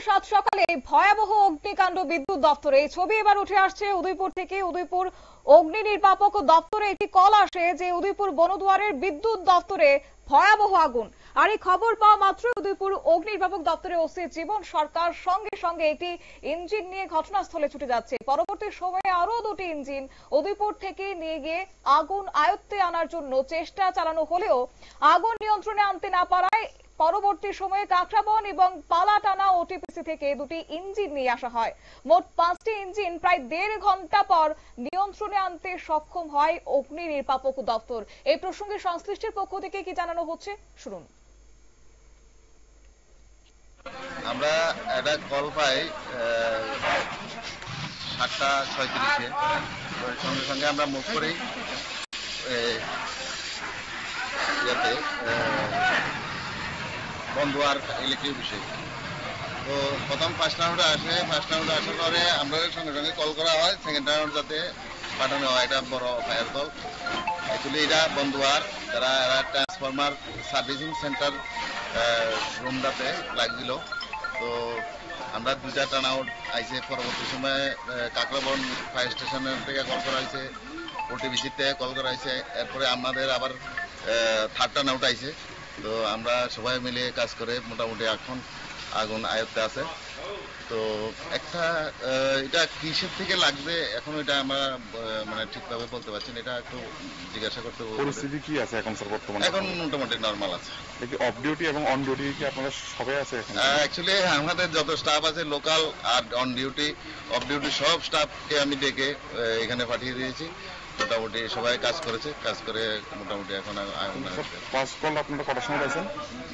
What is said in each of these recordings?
সাত সকালে ভয়াবহ অগ্নিকাণ্ড বিদ্যুৎ দপ্তরে। এই ছবি এবার উঠে আসছে উদয়পুর থেকে। উদয়পুর অগ্নি নির্বাপক দপ্তরে একটি কল আসে যে উদয়পুর বনদুয়ারের বিদ্যুৎ দপ্তরে ভয়াবহ আগুন। আর এই খবর পাওয়া মাত্র উদয়পুর অগ্নি নির্বাপক দপ্তরে ওসি জীবন সরকার সঙ্গে সঙ্গে একটি ইঞ্জিন নিয়ে ঘটনাস্থলে ছুটে যাচ্ছে। পরবর্তী সময়ে আরো দুটি ইঞ্জিন উদয়পুর থেকে নিয়ে গিয়ে আগুন আয়ত্তে আনার জন্য চেষ্টা চালানো হলেও আগুন নিয়ন্ত্রণে আনতে না পারায় পরবর্তী সময়ে কাকরাবন এবং পালাটানা ওটিপিসি থেকে দুটি ইঞ্জিন নিয়ে আসা হয়। মোট 5টি ইঞ্জিন প্রায় 1.5 ঘন্টা পর নিয়ন্ত্রণে আনতে সক্ষম হয় অগ্নি নির্বাপক দপ্তর। এই প্রসঙ্গে সংশ্লিষ্টের পক্ষ থেকে কি জানানো হচ্ছে শুনুন। আমরা একটা কল পাই 7:36-এ, সঙ্গে সঙ্গে আমরা মুভ করি বনদুয়ার ইলেকট্রিক বিষয়। তো প্রথম ফার্স্ট রাউন্ডে আসে, ফার্স্ট রাউন্ডে আসার পরে আমাদের সঙ্গে সঙ্গে কল করা হয় সেকেন্ড রাউন্ড যাতে পাঠানো হয়। এটা বড় ফায়ার কল। অ্যাকচুয়ালি এটা বনদুয়ার যারা ট্রান্সফরমার সার্ভিসিং সেন্টার রুমটাতে লাগছিল। তো আমরা 2টা টার্ন আউট আইসে। পরবর্তী সময়ে কাকরাবন ফায়ার স্টেশনের থেকে কল করা হয়েছে, ওটিবিসিতে কল করা হয়েছে। এরপরে আমাদের আবার 3rd টার্ন আউট আইসে। তো আমরা সবাই মিলে কাজ করে মোটামুটি এখন আগুন আয়ত্তে আছে। তো একটা এটা কিসের থেকে লাগবে এখন এটা আমরা মানে ঠিকভাবে বলতে পারছি না, এটা একটু জিজ্ঞাসা করতে হবে। পরিস্থিতি কি আছে এখন স্যার বর্তমানে? এখন মোটামুটি নরমাল আছে। অফ ডিউটি এবং অন ডিউটি কি আপনারা সবাই আছে এখন? অ্যাকচুয়ালি আমাদের যত স্টাফ আছে লোকাল আর অন ডিউটি অফ ডিউটি সব স্টাফকে আমি ডেকে এখানে পাঠিয়ে দিয়েছি। মোটামুটি সবাই কাজ করেছে, কাজ করে মোটামুটি এখন ফার্স্ট কল আপনারা কটার সময় পাইছেন?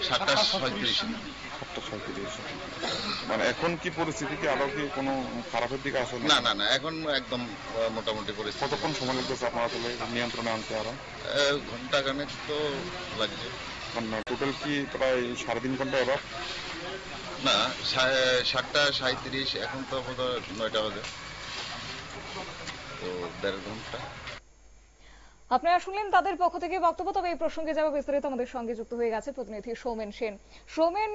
7:37। মানে এখন কি পরিস্থিতি, কি আরো কি কোনো খারাপের দিকে আসে? না না না, এখন একদম মোটামুটি পরিস্থিতি। কতক্ষণ সময় লাগতেছে আপনারা তাহলে নিয়ন্ত্রণে আনতে? আরো ঘন্টা খানেক তো লাগছে। টোটাল কি প্রায় 3.5 ঘন্টা? এবার না, 7:37, এখন তো 9টা বাজে, তো 1.5 ঘন্টা। আপনারা শুনলেন তাদের পক্ষ থেকে বক্তব্য। তবে এই প্রসঙ্গে যাবো বিস্তারিত, আমাদের সঙ্গে যুক্ত হয়ে গেছে প্রতিনিধি সৌমেন সেন। সৌমেন,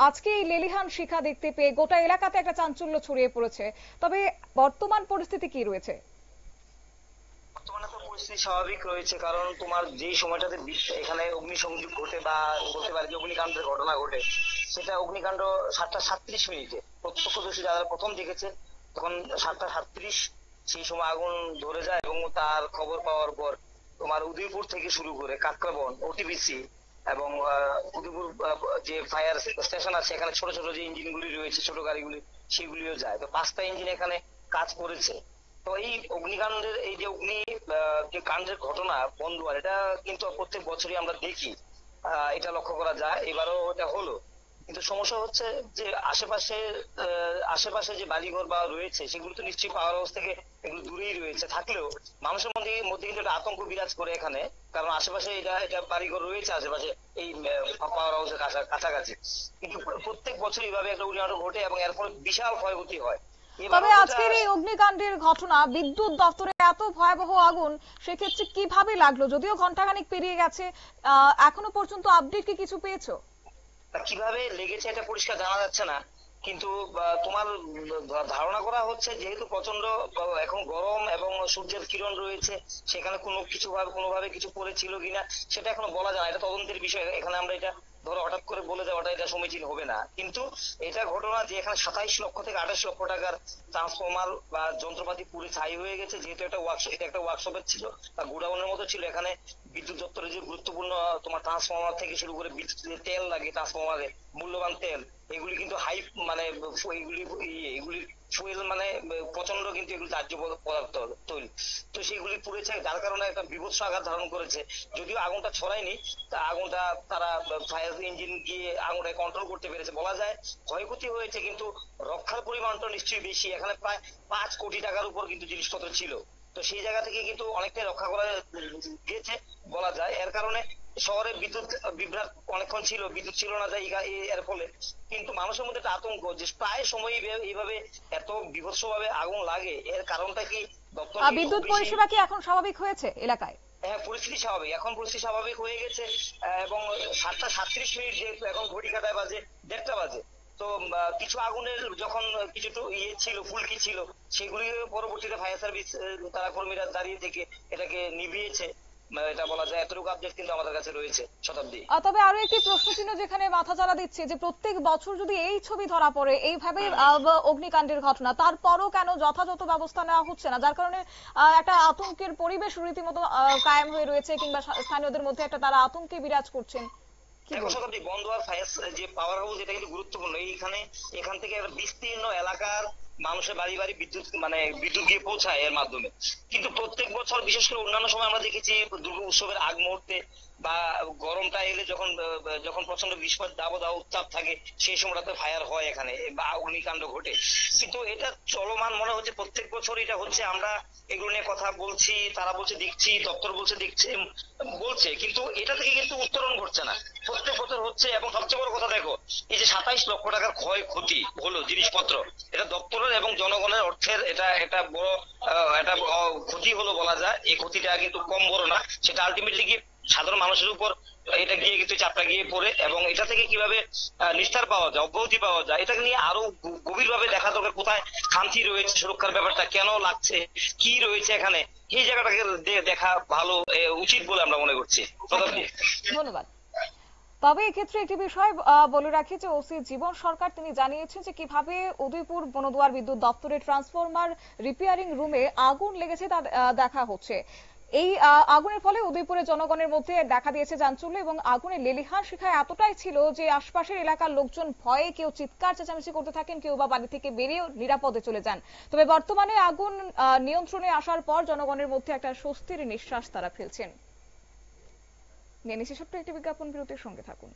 আজকে এই লেলিহান শিখা দেখতে পেয়ে গোটা এলাকাতে একটা চাঞ্চল্য ছড়িয়ে পড়েছে, তবে বর্তমান পরিস্থিতি কি রয়েছে? বর্তমানে তো পরিস্থিতি স্বাভাবিক রয়েছে, কারণ তোমার যেই সময়টাতে এখানে অগ্নিসংযোগ ঘটে বা বলতে পারে যে অগ্নিকাণ্ডের ঘটনা ঘটে, সেটা অগ্নিকাণ্ড 7:37। প্রত্যক্ষদর্শী যারা প্রথম দেখেছে তখন 7:37 সেই সময় আগুন ধরে যায় এবং তার খবর পাওয়ার পর তোমার উদয়পুর থেকে শুরু করে কাকরাবন, ওটিবিসি এবং উদয়পুর যে ফায়ার স্টেশন আছে, এখানে ছোট ছোট যে ইঞ্জিনগুলি রয়েছে, ছোট গাড়িগুলি, সেগুলিও যায়। তো 5টা ইঞ্জিন এখানে কাজ করেছে। তো এই অগ্নিকাণ্ডের এই যে যে কাণ্ডের ঘটনা বনদুয়ার, এটা কিন্তু প্রত্যেক বছরই আমরা দেখি, এটা লক্ষ্য করা যায়। এবারও এটা হলো, কিন্তু সমস্যা হচ্ছে যে আশেপাশে যে বাড়িঘর বা রয়েছে সেগুলো তো নিশ্চয়ই পাওয়ার হাউস থেকে এগুলো দূরেই রয়েছে। থাকলেও মানুষের মধ্যে কিন্তু একটা আতঙ্ক বিরাজ করে এখানে, কারণ আশেপাশে এটা বাড়িঘর রয়েছে আশেপাশে এই পাওয়ার হাউসের কাছাকাছি। কিন্তু প্রত্যেক বছর এইভাবে একটা অগ্নিকাণ্ড ঘটে এবং এর ফলে বিশাল ক্ষয়ক্ষতি হয়। তবে আজকের এই অগ্নিকাণ্ডের ঘটনা, বিদ্যুৎ দপ্তরে এত ভয়াবহ আগুন, সেক্ষেত্রে কিভাবে লাগলো? যদিও ঘন্টাখানিক পেরিয়ে গেছে, এখনো পর্যন্ত আপডেট কি কিছু পেয়েছো? কিভাবে লেগেছে এটা পরিষ্কার জানা যাচ্ছে না, কিন্তু তোমার ধারণা করা হচ্ছে যেহেতু প্রচন্ড এখন গরম এবং সূর্যের কিরণ রয়েছে, সেখানে কোনোভাবে কিছু পড়েছিল কিনা সেটা এখনো বলা যায় না। এটা তদন্তের বিষয়। এখানে আমরা এটা ধরো হঠাৎ করে বলে দেওয়াটা এটা সমীচীন হবে না। কিন্তু এটা ঘটনা যে এখানে 27 লক্ষ থেকে 28 লক্ষ টাকার ট্রান্সফরমার বা যন্ত্রপাতি পুরো ছাই হয়ে গেছে। যেহেতু এটা একটা ওয়ার্কশপের ছিল বা গোডাউনের মতো ছিল, এখানে বিদ্যুৎ দপ্তরে যে গুরুত্বপূর্ণ তোমার ট্রান্সফরমার থেকে শুরু করে বিদ্যুৎ তেল লাগে, ট্রান্সফরমারে মূল্যবান তেল, এগুলি কিন্তু হাই মানে এগুলি ফুয়েল মানে প্রচন্ড, কিন্তু এগুলি দাহ্য পদার্থ তৈরি। তো সেগুলি পুড়েছে, যার কারণে একটা বিভৎস আঘাত ধারণ করেছে। যদিও আগুনটা ছড়ায়নি, তা আগুনটা তারা ফায়ার ইঞ্জিন গিয়ে আগুনটা কন্ট্রোল করতে পেরেছে। বলা যায় ক্ষয়ক্ষতি হয়েছে, কিন্তু রক্ষার পরিমাণটা নিশ্চয়ই বেশি। এখানে প্রায় 5 কোটি টাকার উপর কিন্তু জিনিসপত্র ছিল। তো সেই জায়গা থেকে কিন্তু অনেকটাই রক্ষা করা গিয়েছে বলা যায়। এর কারণে শহরে বিদ্যুৎ বিভ্রাট অনেকক্ষণ ছিল, বিদ্যুৎ ছিল না এর ফলে। কিন্তু মানুষের মধ্যে একটা আতঙ্ক যে প্রায় সময় এইভাবে এত বিভৎস ভাবে আগুন লাগে, এর কারণটা কি? বিদ্যুৎ পরিষেবা কি এখন স্বাভাবিক হয়েছে এলাকায়? হ্যাঁ, পরিস্থিতি স্বাভাবিক, এখন পরিস্থিতি স্বাভাবিক হয়ে গেছে। এবং 7:37 যেহেতু এখন ঘড়ি কাটায় বাজে 1:30 বাজে, তো কিছু আগুনের যখন কিছু ছিল, ফুলকি ছিল, সেগুলি পরবর্তীতে ফায়ার সার্ভিস তারা কর্মীরা দাঁড়িয়ে থেকে এটাকে নিভিয়েছে। এটা বলা যায়, এতটুকু আপডেট কিন্তু আমাদের কাছে রয়েছে শতাব্দী। তবে আরো একটি প্রশ্ন চিহ্ন যেখানে মাথা চাড়া দিচ্ছে যে প্রত্যেক বছর যদি এই ছবি ধরা পড়ে এইভাবে অগ্নিকাণ্ডের ঘটনা, তারপরও কেন যথাযথ ব্যবস্থা নেওয়া হচ্ছে না, যার কারণে একটা আতঙ্কের পরিবেশ রীতিমতো কায়েম হয়ে রয়েছে, কিংবা স্থানীয়দের মধ্যে একটা তারা আতঙ্কে বিরাজ করছেন। দেখো শতাব্দী, বন্দোয়ার ফায়ার যে পাওয়ার হাউস, এটা কিন্তু গুরুত্বপূর্ণ। এখান থেকে একটা বিস্তীর্ণ এলাকার মানুষের বাড়ি বাড়ি বিদ্যুৎ গিয়ে পৌঁছায় এর মাধ্যমে। কিন্তু প্রত্যেক বছর, বিশেষ করে অন্যান্য সময় আমরা দেখেছি দুর্গা উৎসবের আগ মুহূর্তে বা গরমটা এলে যখন প্রচন্ড গ্রীষ্মের দাবদাহ উত্তাপ থাকে, সেই সময়টাতে ফায়ার হয় এখানে বা অগ্নিকাণ্ড ঘটে। কিন্তু এটা চলমান মনে হচ্ছে প্রত্যেক বছর এটা হচ্ছে। আমরা এগুলো নিয়ে কথা বলছি, তারা বলছে দেখছি, দপ্তর বলছে বলছে, কিন্তু এটা থেকে কিন্তু উত্তরণ ঘটছে না। প্রত্যেক বছর হচ্ছে। এবং সবচেয়ে বড় কথা দেখো, এই যে 27 লক্ষ টাকার ক্ষয়ক্ষতি হলো জিনিসপত্র, এটা দপ্তরের এবং জনগণের অর্থের এটা বড় একটা ক্ষতি হলো বলা যায়। এই ক্ষতিটা কিন্তু কম বড় না। সেটা আলটিমেটলি গিয়ে সাধারণ মানুষের উপর এটা গিয়ে কিন্তু চাপটা গিয়ে পড়ে। এবং এটা থেকে কিভাবে নিস্তার পাওয়া যায়, অব্যাহতি পাওয়া যায়, এটাকে নিয়ে আরো গভীরভাবে দেখা দরকার। কোথায় খামতি রয়েছে, সুরক্ষার ব্যাপারটা কেন লাগছে, কি রয়েছে এখানে, এই জায়গাটাকে দেখা ভালো উচিত বলে আমরা মনে করছি। ধন্যবাদ। তবে এক্ষেত্রে একটি বিষয় বলে রাখি যে ওসি জীবন সরকার তিনি জানিয়েছেন যে কিভাবে উদয়পুর বনদুয়ার বিদ্যুৎ দপ্তরের ট্রান্সফরমার রিপেয়ারিং রুমে আগুন লেগেছে তা দেখা হচ্ছে। এই আগুনের ফলে উদয়পুরের জনগণের মধ্যে দেখা দিয়েছে চাঞ্চল্য, এবং আগুনের লেলিহান শিখা এতটাই ছিল যে আশপাশের এলাকার লোকজন ভয়ে কেউ চিৎকার চেঁচামেচি করতে থাকেন, কেউ বা বাড়ি থেকে বেরিয়ে নিরাপদে চলে যান। তবে বর্তমানে আগুন নিয়ন্ত্রণে আসার পর জনগণের মধ্যে একটা স্বস্তির নিঃশ্বাস তারা ফেলছেন। নিয়ে নিচ্ছি ছোট্ট একটি বিজ্ঞাপন বিরতির, সঙ্গে থাকুন।